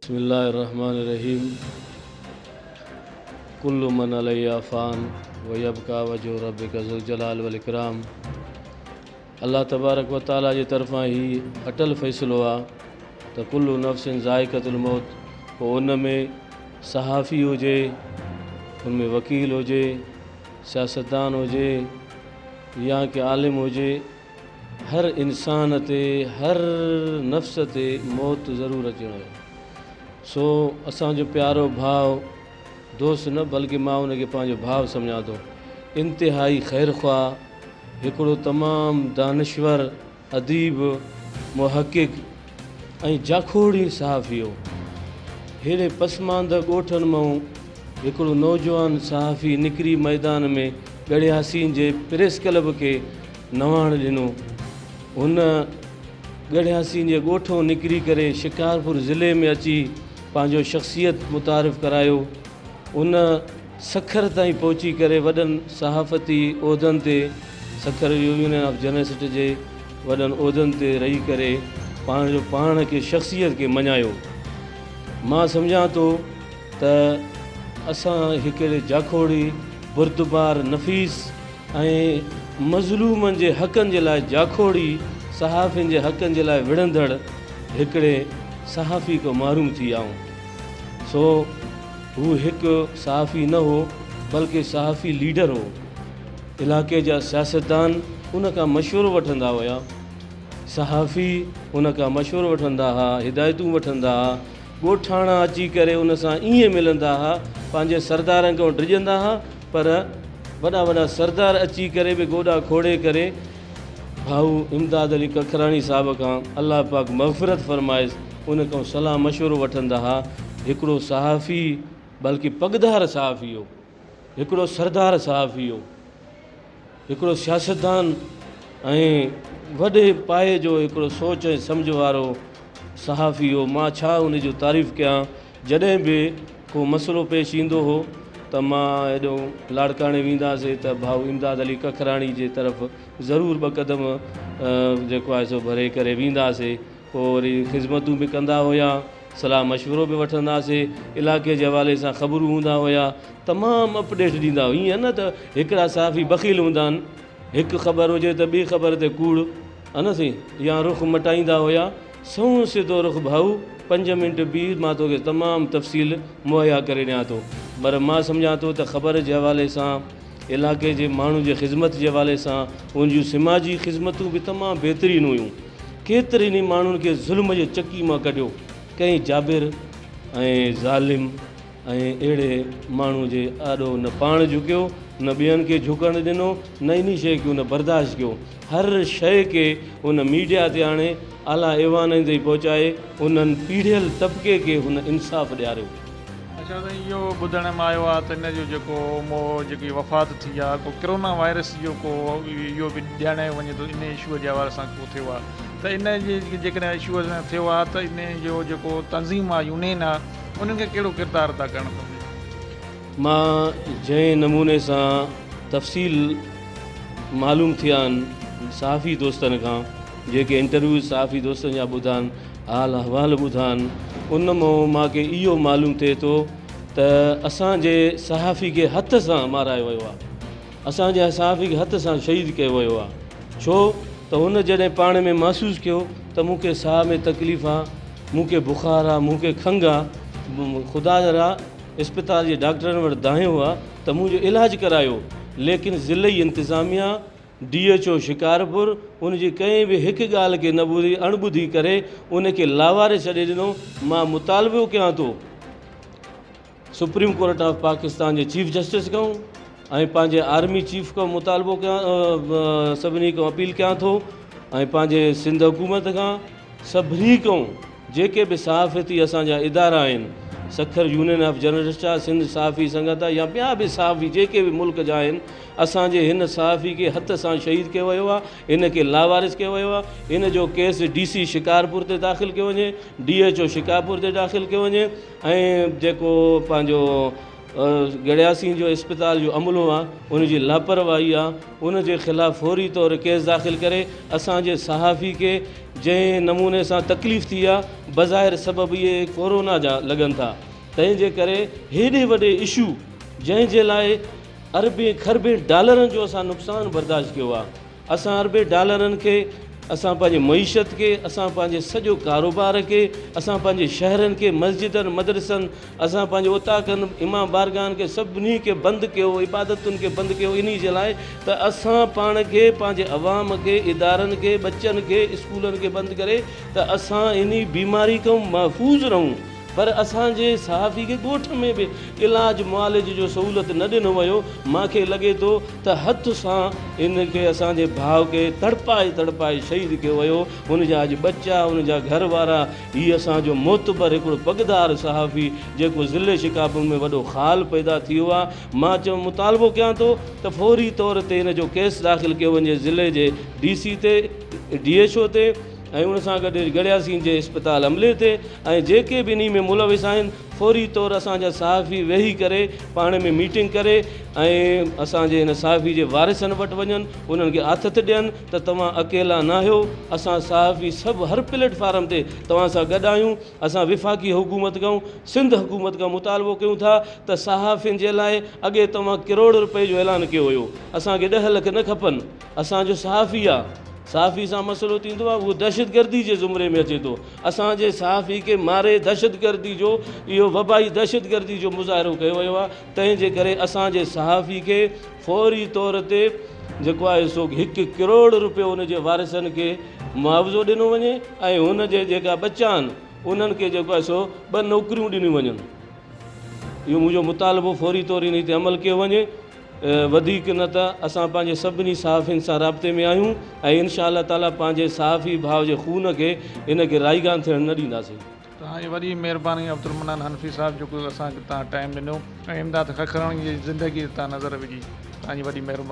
बिस्मिल्लाहिर्रहमानिर्रहीम। कुल्लु मन अलैहा फ़ान व यबका वजहु रब्बिका ज़ुल जलाल वल इकराम। अल्लाह तबारक व तआला जी तरफ़ां ही अटल फ़ैसिलो आहे त कुल्लु नफ़्सिन ज़ाइक़तुल मौत। पोइ उन में सहाफ़ी हुजे, उन में वकील हुजे, सियासतदान हुजे या कि आलिम हुजे, हर इंसान ते हर नफ़्स ते मौत ज़रूरु अचणो आहे। सो असांजो प्यारो भाउ दोस्त न बल्कि मां उनखे पंहिंजो भाउ सम्झां थो। इंतिहाई ख़ैर ख़्वाह, हिकिड़ो तमामु दानिश्वर, अदीब, मुहक़िक़ ऐं जाखोड़ी सहाफ़ी हो। हेॾे पसमांदा ॻोठनि मां हिकिड़ो नौजवान सहाफ़ी निकिरी मैदान में गढ़ियासीन जे प्रेस क्लब खे नवाण ॾिनो। हुन गढ़ियासीन जे ॻोठो निकिरी करे शिकारपुर ज़िले में अची पंहिंजो शख़्सियत मुतारिफ़ करायो। उन सखर ताईं पहुची करे वॾनि सहाफ़ती उहिदनि ते, सखर यूनियन ऑफ जर्नलिस्ट जे वॾनि उहिदनि ते रही करे पाण खे शख़्सियत खे मञायो। मां सम्झां थो त असां हिकिड़े जाखोड़ी, बुर्दबार, नफ़ीस ऐं मज़लूमनि जे हक़नि जे लाइ जाखोड़ी, सहाफ़ियुनि जे हक़नि जे लाइ विढ़ंदड़ हिकिड़े सहाफ़ी को मारूम थी विया आहियूं। सो हू हिकु सहाफ़ी न हो बल्कि सहाफ़ी लीडर हो। इलाइक़े जा सियासतदान उन खां मशवरो वठंदा हुआ, सहाफ़ी उन खां मशवरो वठंदा हुआ, हिदायतूं वठंदा हुआ। ॻोठाणा अची करे उन सां ईअं मिलंदा हुआ, पंहिंजे सरदारनि खां डिॼंदा हुआ, पर वॾा वॾा सरदार अची करे बि गोॾा खोड़े करे भाऊ इमदाद अली कखराणी साहिब खां अल्लाह पाक मग़फ़िरत फ़रमाइसि, उन खां सलाह मशवरो वठंदा हुआ। हिकिड़ो सहाफ़ी बल्कि पगदार सहाफ़ी हो, हिकिड़ो सरदार सहाफ़ी हो, हिकिड़ो सियासतदान ऐं वॾे पाए जो हिकिड़ो सोच ऐं सम्झ वारो सहाफ़ी हो। मां छा उन जो तारीफ़ कयां। जॾहिं बि को मसइलो पेश ईंदो हो त मां हेॾो लाड़काणे वेंदासीं त भाऊ इमदाद अली कखराणी जे तरफ़ ज़रूरु ॿ क़दम जेको आहे सो भरे करे वेंदासीं। पोइ वरी ख़िदमतूं बि कंदा हुआ, सलाह मशवरो बि वठंदासीं, इलाइक़े जे हवाले सां ख़बरूं हूंदा हुआ, तमामु अपडेट ॾींदा हुआ। ईअं न त हिकिड़ा सहाफ़ी बख़ील हूंदा आहिनि, हिकु ख़बर हुजे त ॿी ख़बर ते कूड़ अनसी या रुख़ मटाईंदा हुआ। सऊं सिधो रुख़ भाऊ 5 मिंट बीह, मां तोखे तमामु तफ़सील मुहैया करे ॾियां थो। पर मां सम्झां थो त ख़बर जे हवाले सां, इलाइक़े जे माण्हू जे ख़िदमत जे हवाले सां, उन जूं समाजी ख़िदमतूं बि तमामु बहितरीनु हुयूं। केतिरनि ई माण्हुनि खे ज़ुल्म जे चकी मां कढियो, कंहिं जाबिर ऐं ज़ालिम ऐं अहिड़े माण्हू जे आॾो न पाण झुकियो, न ॿियनि खे झुकणु ॾिनो, न इन शइ खे उन बर्दाश्त कयो। हर शइ खे उन मीडिया ते आणे आला ऐवाननि ताईं पहुचाए, उन्हनि पीढ़ियल तबिके खे हुन इंसाफ़ ॾियारियो। अच्छा, त इहो ॿुधण में आयो आहे त इन जो जेकी वफ़ात थी आहे, को कोरोना वायरस जो इहो बि ॼाणायो वञे थो इन इशूअ जे हवाले सां को थियो आहे। त इन जे जेकॾहिं इशूअ सां थियो आहे त इन जो जेको तंज़ीम आहे, यूनियन आहे, उन्हनि खे कहिड़ो किरदारु अदा करणु खपे। मां जंहिं नमूने सां तफ़सील मालूम थिया आहिनि सहाफ़ी दोस्तनि खां, जेके इंटरव्यू सहाफ़ी दोस्तनि जा ॿुधा आहिनि, हाल अहवाल ॿुधा आहिनि, उन मां मूंखे इहो मालूम थिए थो त असांजे सहाफ़ी खे हथ सां मारायो वियो आहे, असांजे सहाफ़ी खे हथ सां शहीद कयो वियो आहे। छो त हुन जॾहिं पाण में महसूसु कयो त मूंखे साह में तकलीफ़ आहे, मूंखे बुख़ार आहे, मूंखे खंघि आहे, ख़ुदा जरा इस्पताल जे डॉक्टरनि वटि दाहियो आहे त मुंहिंजो इलाजु करायो, लेकिन ज़िलई इंतिज़ामिया DHO शिकारपुर उन जी कंहिं बि हिकु ॻाल्हि खे न ॿुधी अणॿुधी करे उनखे लावारे छॾे ॾिनो। मां मुतालबो कयां थो supreme court of Pakistan J chief justice खां ऐं पंहिंजे आर्मी चीफ खां मुतालबो कयां, सभिनी खां अपील कयां थो, ऐं पंहिंजे सिंध हुकूमत खां, सभिनी खां जेके बि सहाफ़ती असांजा इदारा आहिनि, सखर यूनियन ऑफ जर्नलिस्ट आहे, सिंध सहाफ़ी संगत आहे, या ॿिया बि सहाफ़ी जेके बि मुल्क जा आहिनि, असांजे हिन सहाफ़ी खे हथ सां शहीद कयो वियो आहे, हिन खे लावारिस कयो वियो आहे। हिन जो केस DC शिकारपुर ते दाख़िल कयो वञे, DHO शिकारपुर ते दाख़िल कयो वञे, ऐं जेको पंहिंजो गड़ियासीं जो इस्पताल जो अमलो आहे उनजी लापरवाही आहे, उन जे ख़िलाफ़ु फौरी तौर केस दाख़िल करे असांजे सहाफ़ी खे जंहिं नमूने सां तकलीफ़ थी आहे बज़ाहिर सबब इहे कोरोना जा लॻनि था, तंहिंजे करे हेॾे वॾे इशू जंहिंजे लाइ अरबे खरबे डॉलरनि जो असां नुक़सानु बर्दाश्त कयो आहे, असां अरबे डॉलरनि खे असां पंहिंजे मईशत खे, असां पंहिंजे सॼो कारोबार खे, असां पंहिंजे शहरनि खे, मस्जिदनि मदरसनि, असां पंहिंजे उताकनि इमाम बारगाहनि खे सभिनी खे बंदि कयो, इबादतुनि खे बंदि कयो इन जे लाइ त असां पाण खे पंहिंजे अवाम खे, इदारनि खे, बच्चनि खे, स्कूलनि खे बंदि करे त असां इन बीमारी खां महफ़ूज़ रहूं। पर असांजे सहाफ़ी खे ॻोठ में बि इलाज मुआलिज जो सहूलियत न ॾिनो वियो। मूंखे लॻे थो त हथ सां इन खे असांजे भाउ खे तड़पाए तड़पाए शहीद कयो वियो, हुनजा अॼु बच्चा, हुनजा घर वारा, हीअ असांजो मोतबर हिकिड़ो पगदार सहाफ़ी जेको ज़िले शिकागो में वॾो ख़ाल पैदा थी वियो आहे। मां मुतालबो कयां थो त फौरी तौर ते इन जो केस दाख़िल कयो वञे ज़िले जे DC ते, DHO ते ऐं उन सां गॾु गड़ियासीं जे इस्पताल अमले ते, ऐं जेके बि इन में मुलविस आहिनि फौरी तौर असांजा सहाफ़ी वेही करे पाण में मीटिंग करे ऐं असांजे हिन सहाफ़ी जे वारिसनि वटि वञनि, उन्हनि खे आथत ॾियनि त तव्हां अकेला न आहियो, असां सहाफ़ी सभु हर प्लेटफार्म ते तव्हां सां गॾु आहियूं। असां विफ़ाक़ी हुकूमत खां, सिंध हुकूमत खां मुतालबो कयूं था त सहाफ़ियुनि जे लाइ अॻे तव्हां करोड़ रुपए जो ऐलान कयो हुयो, असांखे 10 लख न खपनि। असांजो सहाफ़ी आहे, सहाफ़ी सां मसइलो थींदो आहे उहो दहशतगर्दी जे ज़ुमरे में अचे थो। असांजे सहाफ़ी खे मारे दहशतगर्दी जो, इहो वबाई दहशतगर्दी जो मुज़ाहिरो कयो वियो आहे। तंहिंजे करे असांजे सहाफ़ी खे फौरी तौर ते जेको आहे सो 1 करोड़ रुपयो उन जे वारिसनि खे मुआवज़ो ॾिनो वञे ऐं हुन जे जेका बच्चा आहिनि उन्हनि खे जेको आहे सो 2 नौकरियूं ॾिनियूं वञनि। इहो मुंहिंजो मुतालबो फौरी तौर इन ते अमल कयो वञे। वधीक न त असां पंहिंजे सभिनी सहाफ़ियुनि सां राब्ते में आहियूं ऐं इंशा अल्लाह ताला पंहिंजे सहाफ़ी भाउ जे खून खे इन खे राईगान थियणु न ॾींदासीं। तव्हांजी वॾी महिरबानी अब्दुल मन्नान हनफ़ी साहिबु जेको असांखे तव्हां टाइम ॾिनो ऐं इमदाद खखराणी जी ज़िंदगी तव्हां नज़र विझी, तव्हांजी वॾी महिरबानी।